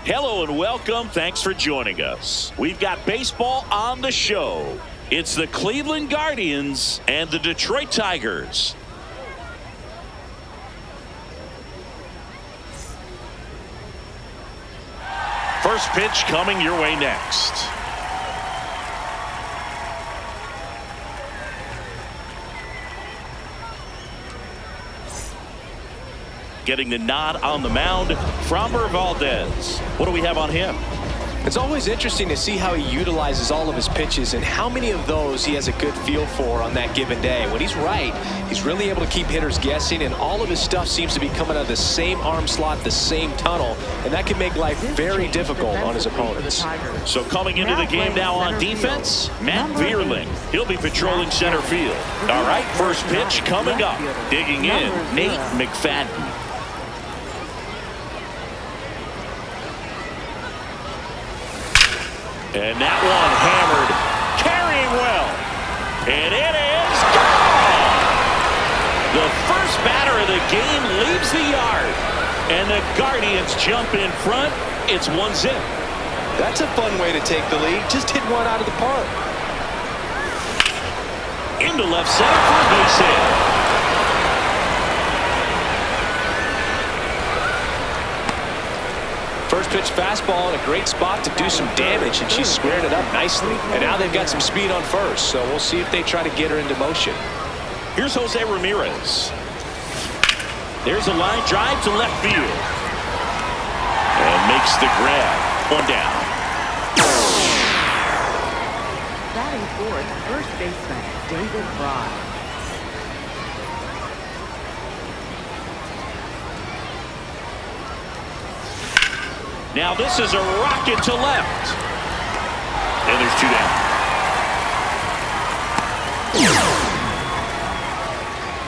Hello and welcome. Thanks for joining us. We've got baseball on the show. It's the Cleveland Guardians and the Detroit Tigers. First pitch coming your way next. Getting the nod on the mound, Framber Valdez. What do we have on him? It's always interesting to see how he utilizes all of his pitches and how many of those he has a good feel for on that given day. When he's right, he's really able to keep hitters guessing, and all of his stuff seems to be coming out of the same arm slot, the same tunnel, and that can make life very difficult on his opponents. So coming into the game now on defense, Matt Vierling. He'll be patrolling center field. All right, first pitch coming up. Digging in, Nate McFadden. And that one hammered, carrying well, and it is gone! The first batter of the game leaves the yard, and the Guardians jump in front. It's 1-0. That's a fun way to take the lead. Just hit one out of the park. Into left center for a base hit. First pitch fastball in a great spot to do some damage, and she's squared it up nicely. And now they've got some speed on first, so we'll see if they try to get her into motion. Here's Jose Ramirez. There's a line drive to left field. And makes the grab. One down. Batting fourth, first baseman David Fry. Now this is a rocket to left. And there's two down.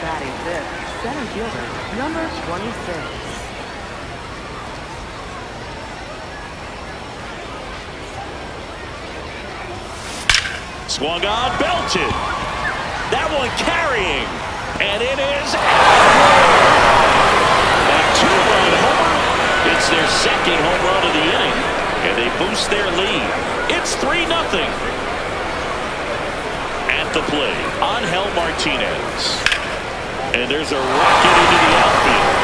Batting fifth, center fielder, number 26. Swung on, belted. That one carrying. And it is a two-run homer. It's their second home run of the inning, and they boost their lead. It's 3-0. At the plate, Angel Martinez. And there's a rocket into the outfield.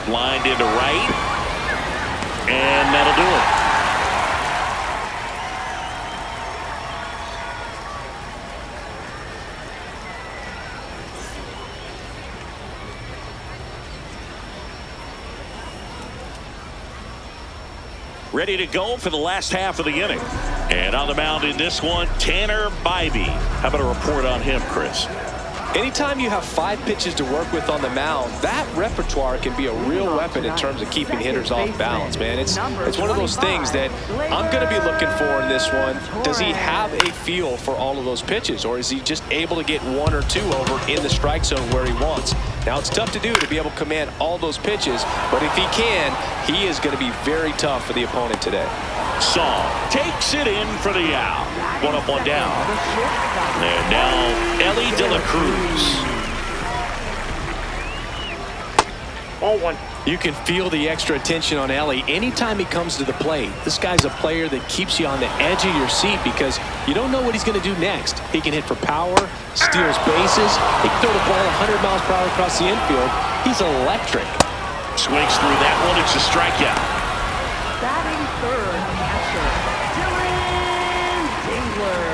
Lined into right, and that'll do it. Ready to go for the last half of the inning. And on the mound in this one, Tanner Bybee. How about a report on him, Chris? Anytime you have 5 pitches to work with on the mound, that repertoire can be a real weapon in terms of keeping hitters off balance, man. It's one of those things that I'm going to be looking for in this one. Does he have a feel for all of those pitches, or is he just able to get 1 or 2 over in the strike zone where he wants? Now, it's tough to do to be able to command all those pitches, but if he can, he is going to be very tough for the opponent today. Song takes it in for the out. 1 up, 1 down. And now Ellie De La Cruz. 0-1. You can feel the extra attention on Ellie anytime he comes to the plate. This guy's a player that keeps you on the edge of your seat because you don't know what he's going to do next. He can hit for power, steals bases. He can throw the ball 100 miles per hour across the infield. He's electric. Swings through that one. It's a strikeout. Batting third, catcher Dylan Dingler.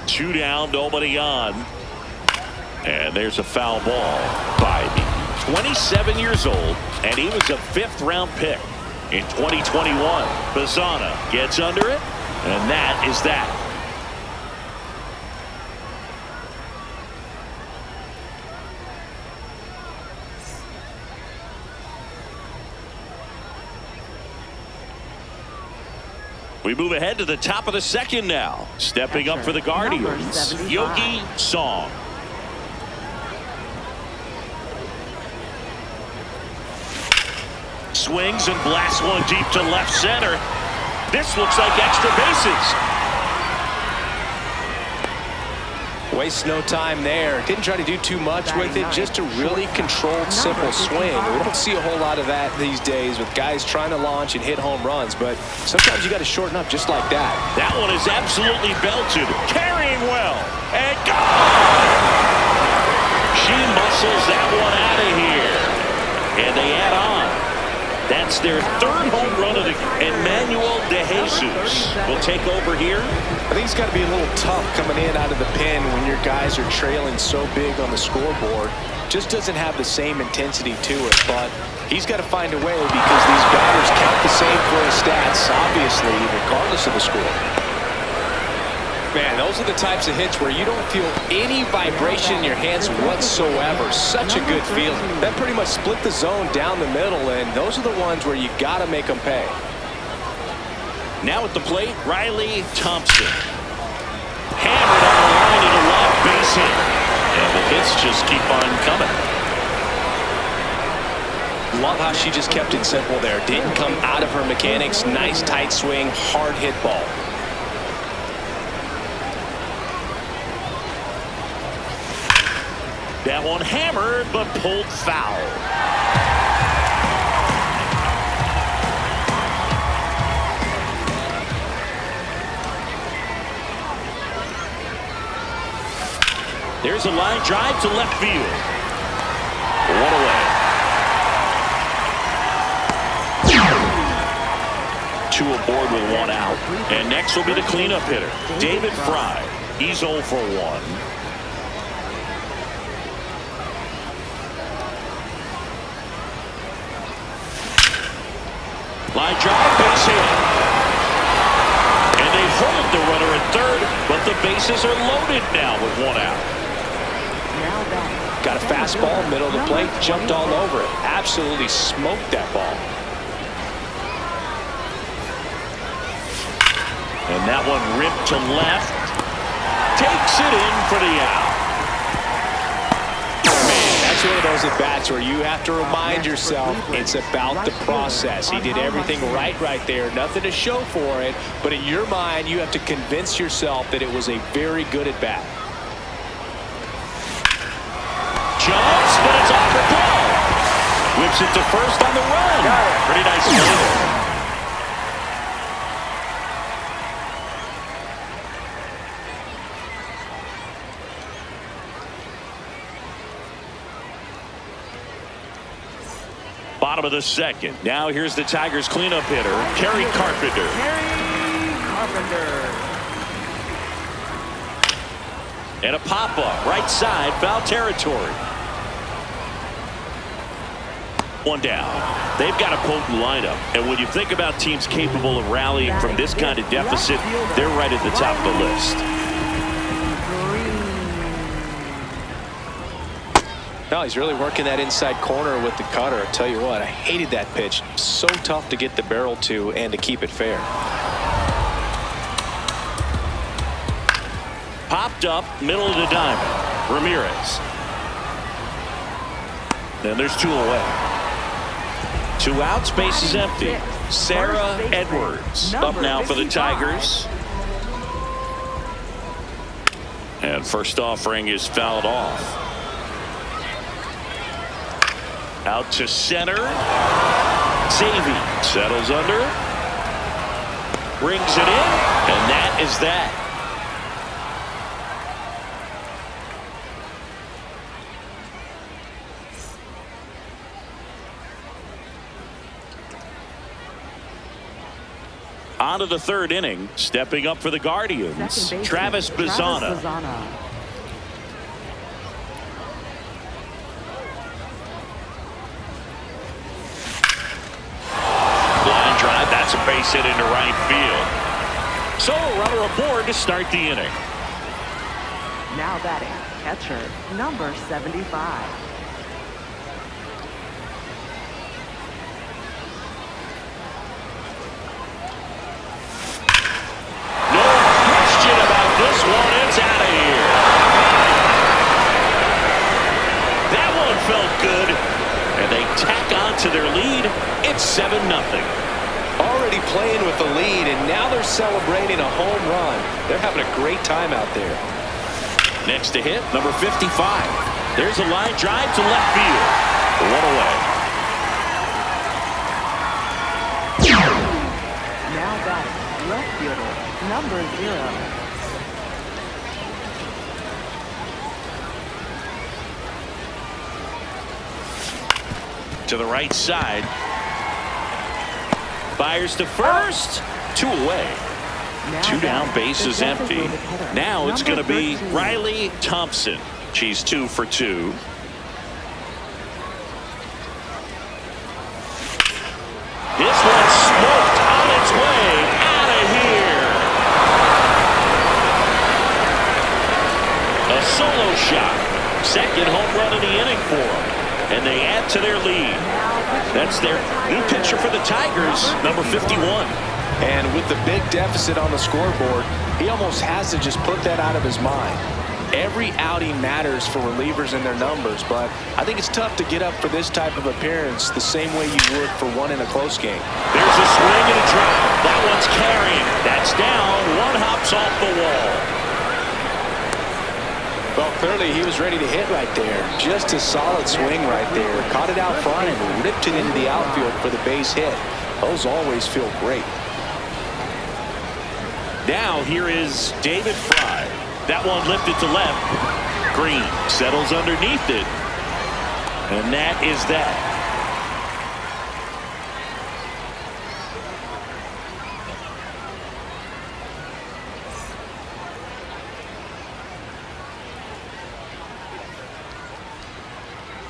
Two down, nobody on. And there's a foul ball. Bybee, 27 years old, and he was a 5th-round pick in 2021. Bazana gets under it, and that is that. We move ahead to the top of the second now. Stepping up for the Guardians, Yogi Song. Swings and blasts one deep to left center. This looks like extra bases. Wastes no time there. Didn't try to do too much with it. Just a really controlled, simple swing. We don't see a whole lot of that these days with guys trying to launch and hit home runs. But sometimes you got to shorten up just like that. That one is absolutely belted. Carrying well. And gone! She muscles that one out of here. And they add on. That's their third home run of the Emmanuel De Jesus will take over here. I think it's got to be a little tough coming in out of the pen when your guys are trailing so big on the scoreboard. Just doesn't have the same intensity to it, but he's got to find a way because these batters count the same for his stats, obviously, regardless of the score. Man, those are the types of hits where you don't feel any vibration in your hands whatsoever. Such a good feeling. That pretty much split the zone down the middle, and those are the ones where you got to make them pay. Now at the plate, Riley Thompson. Hammered on the line into left, base hit. And the hits just keep on coming. Love how she just kept it simple there. Didn't come out of her mechanics. Nice tight swing, hard hit ball. That one hammered, but pulled foul. There's a line drive to left field. One away. Two aboard with one out. And next will be the cleanup hitter, David Fry. He's 0 for 1. Line drive, base hit. And they hold the runner at third, but the bases are loaded now with one out. Got a fastball, middle of the plate, jumped all over it. Absolutely smoked that ball. And that one ripped to left. Takes it in for the out. That's one of those at-bats where you have to remind yourself it's about the process. He did everything right there. Nothing to show for it. But in your mind, you have to convince yourself that it was a very good at-bat. Jumps, but it's off the ball. Whips it to first on the run. Pretty nice play there. Bottom of the second. Now here's the Tigers cleanup hitter, Kerry Carpenter. And a pop-up, right side, foul territory. One down. They've got a potent lineup. And when you think about teams capable of rallying from this kind of deficit, they're right at the top of the list. No, he's really working that inside corner with the cutter. I tell you what, I hated that pitch. So tough to get the barrel to and to keep it fair. Popped up, middle of the diamond. Ramirez. And there's two away. 2 outs, base is empty. Sarah Edwards up now for the Tigers. And first offering is fouled off. Out to center. Savy settles under. Brings it in. And that is that. On to the third inning. Stepping up for the Guardians, Travis Bazzana. Line drive. That's a base hit into right field. So a runner aboard to start the inning. Now batting, catcher, number 75. to their lead. It's 7-0. Already playing with the lead, and now they're celebrating a home run. They're having a great time out there. Next to hit, number 55. There's a line drive to left field. One away. Now batting, left fielder, number 0. To the right side. Fires to first. 2 away. Now 2 down, batting, base is the empty. designated hitter, Now it's going number to be 13. Riley Thompson. She's 2 for 2. This one smoked on its way out of here. A solo shot. Second home run of the inning for them. And they add to their lead. That's their new pitcher for the Tigers, number 51. And with the big deficit on the scoreboard, he almost has to just put that out of his mind. Every outing matters for relievers and their numbers, but I think it's tough to get up for this type of appearance the same way you would for one in a close game. There's a swing and a drive. That one's carrying. That's down. One hops off the wall. Well, clearly he was ready to hit right there. Just a solid swing right there. Caught it out front and ripped it into the outfield for the base hit. Those always feel great. Now here is David Fry. That one lifted to left. Green settles underneath it. And that is that.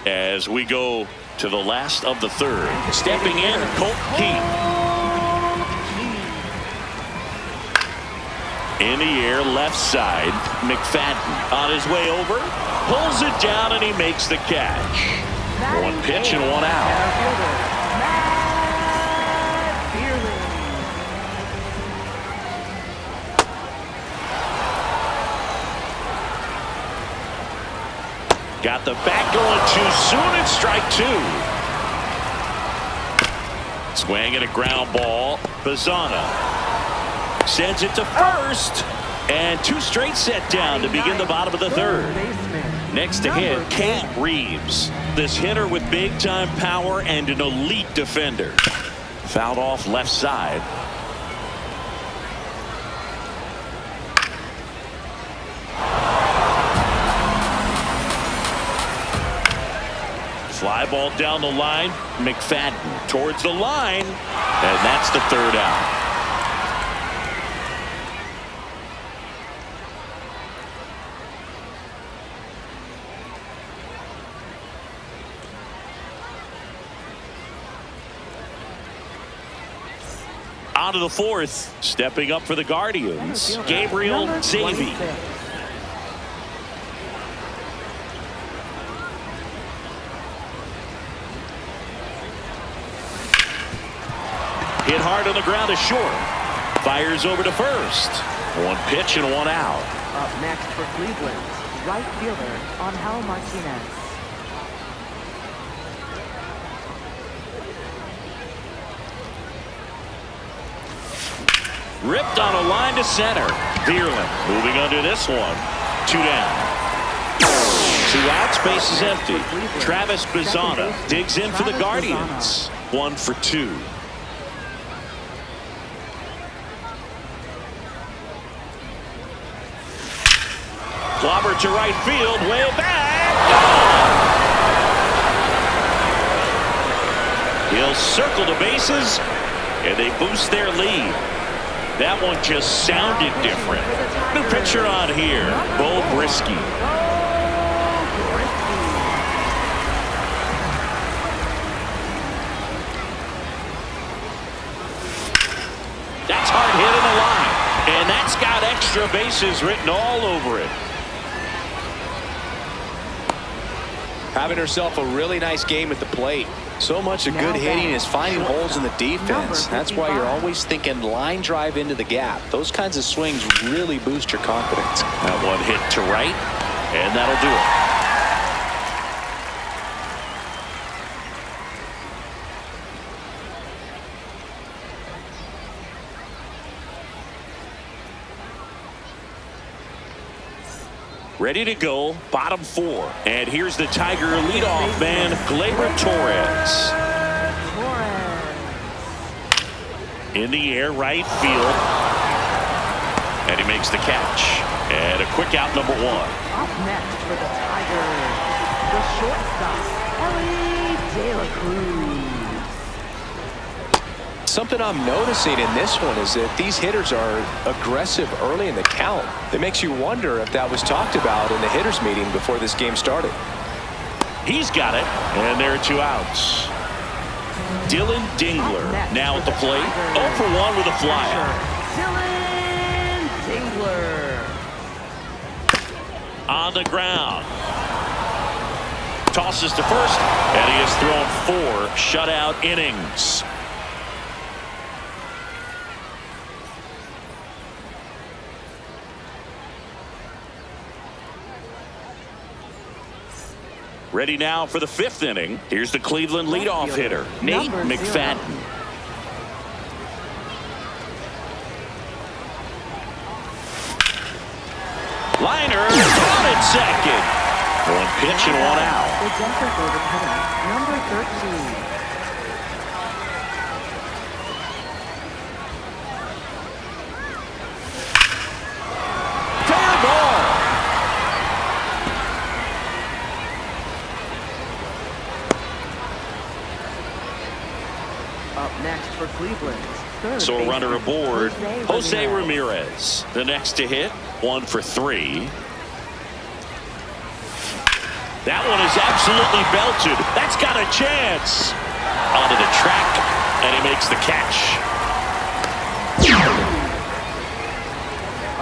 As we go to the last of the third. Stepping in, Colt Keith. In the air, left side. McFadden on his way over. Pulls it down and he makes the catch. One pitch and one out. Got the bat going too soon. It's strike 2. Swing and a ground ball. Bazana sends it to first. And 2 straight set down to begin the bottom of the third. Next to hit, Kate Reeves. This hitter with big time power and an elite defender. Fouled off left side. Fly ball down the line. McFadden towards the line. And that's the third out. On to the fourth. Stepping up for the Guardians, Gabriel Zavy. Hit hard on the ground to short. Fires over to first. One pitch and one out. Up next for Cleveland, right fielder Angel Martinez. Ripped on a line to center. Bierlin moving under this one. 2 down. 2 outs, base is empty. Travis Bazana digs in for the Guardians. 1 for 2. Clobber to right field, way back. Gone. He'll circle the bases, and they boost their lead. That one just sounded different. New pitcher on here, Bo Brisky. That's hard hit in the line, and that's got extra bases written all over it. Having herself a really nice game at the plate. So much of good hitting is finding holes in the defense. That's why you're always thinking line drive into the gap. Those kinds of swings really boost your confidence. That one hit to right, and that'll do it. Ready to go, bottom 4. And here's the Tiger leadoff man, Gleyber Torres. In the air, right field. And he makes the catch. And a quick out, number 1. Up next for the Tigers, the shortstop, Ellie De La Cruz. Something I'm noticing in this one is that these hitters are aggressive early in the count. It makes you wonder if that was talked about in the hitters meeting before this game started. He's got it, and there are 2 outs. Dylan Dingler now at the plate. 0 for 1 with a flyout. Dylan Dingler. On the ground. Tosses to first, and he has thrown 4 shutout innings. Ready now for the 5th inning. Here's the Cleveland leadoff hitter, Nate McFadden. Liner out at second. 1 pitch and 1 out. The jumper for the hitter, number 13. Fair ball. Up next for Cleveland. So a runner aboard, Jose Ramirez. The next to hit, 1 for 3. That one is absolutely belted. That's got a chance. Onto the track, and he makes the catch.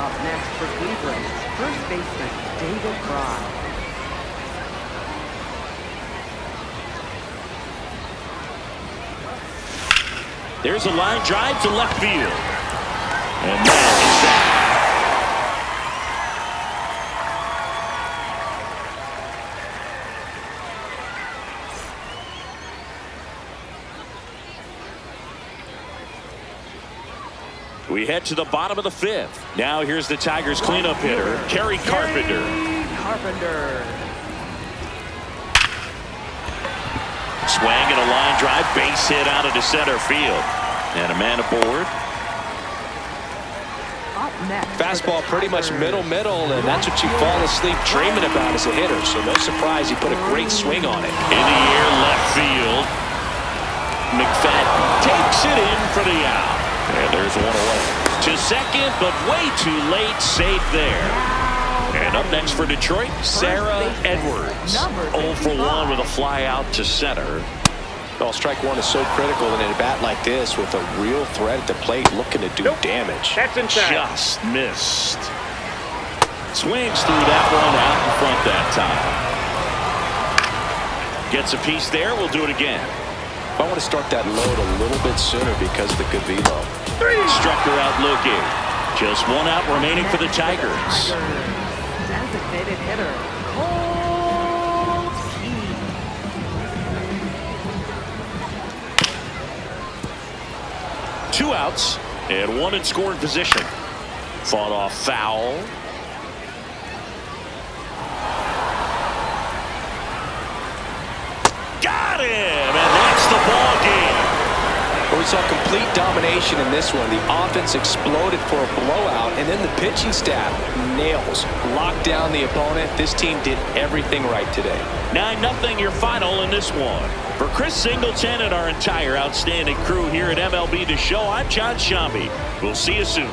Up next for Cleveland, first baseman David Fry. There's a line drive to left field. And that is that. We head to the bottom of the 5th. Now here's the Tigers cleanup hitter, Kerry Carpenter. Swing and a line drive, base hit out into center field. And a man aboard. Up next. Fastball pretty much middle, and that's what you fall asleep dreaming about as a hitter. So no surprise he put a great swing on it. In the air, left field. McFadden takes it in for the out. And there's 1 away. To second, but way too late. Safe there. And up next for Detroit, Sarah Edwards. 0 for 1 with a fly out to center. Well, strike 1 is so critical in a bat like this with a real threat at the plate looking to do damage. That's inside. Just missed. Swings through that one out in front that time. Gets a piece there. We'll do it again. I want to start that load a little bit sooner because of the good velo. Struck her out looking. Just 1 out remaining for the Tigers. Designated hitter, Cole Key. 2 outs and 1 in scoring position. Fought off foul. Got him, and that's the ball game. Well, we saw complete domination in this one. The offense exploded for a blowout, and then the pitching staff nails, locked down the opponent. This team did everything right today. 9-0 your final in this one. For Chris Singleton and our entire outstanding crew here at MLB The Show, I'm John Shambi. We'll see you soon.